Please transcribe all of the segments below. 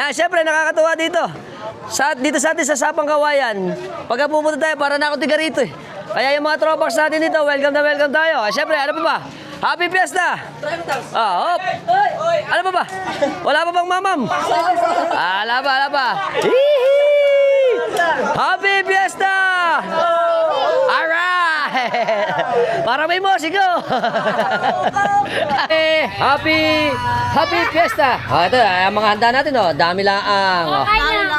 Siyempre, nakakatuwa dito. Dito sa atin sa Sapang Kawayan. Pagka pupunta tayo, para na ako tiga rito eh. Kaya yung mga tropax natin dito, welcome na welcome tayo. Siyempre, ano pa ba? Happy Fiesta! Hop! Ano pa ba? Wala pa bang mamam? Wala pa. Hihi! Happy Fiesta! Alright! Para may musiko! Happy Fiesta! Ito, ang mga handa natin, dami laang.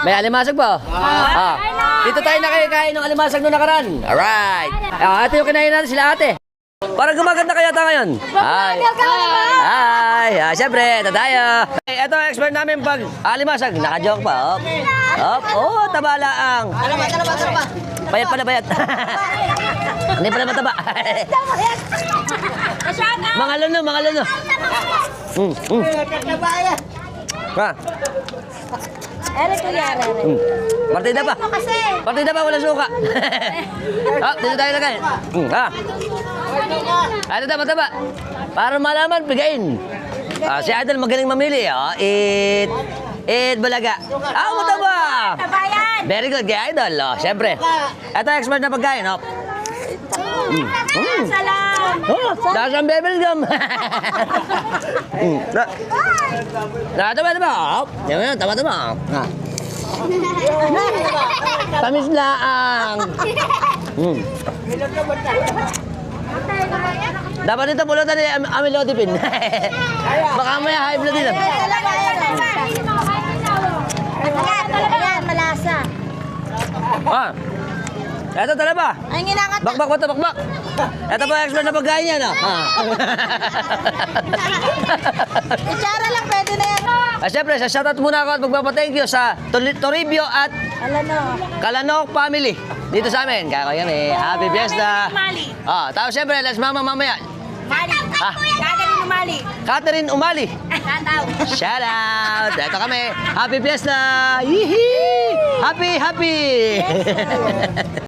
May alimasag ba? Dito tayo nakikain ng alimasag noong nakaraan. Alright! Ito yung kinain natin sila ate. Parang gumaganda kaya tayo ngayon. Siyempre, ito tayo. Ito ang expert namin pag alimasag. Naka-joke pa. Taba laang. Bayat pala, bayat. Hindi pala mataba. Mga luno. Ha? Partida pa, wala suka. Dito tayo lagay. Ito taba. Para malaman, pigain. Si Idol magaling mamili. Balaga. Mataba. Very good kay Idol. Siyempre. Ito expert na pagkain. Dahil ang bebel gum. Taba. Taba. Tamis laang. Dapat dito pulutan ni amilodipin. Baka may high blood dito. Ayan, malasa. Ito talaga. Ang ginangat. Bakbak. Ito pa expert na pagkain yan. Itsara lang, pwede na yan. Siyempre, shoutout muna ako at magpapa-thank you sa Toribio at Kalanok family. Dito sa amin. Kaya ko yan eh. Happy Fiesta. Tapos siyempre, let's mamaya. Catherine Umali. Shout out. Ito kami. Happy Fiesta. Yee! Happy.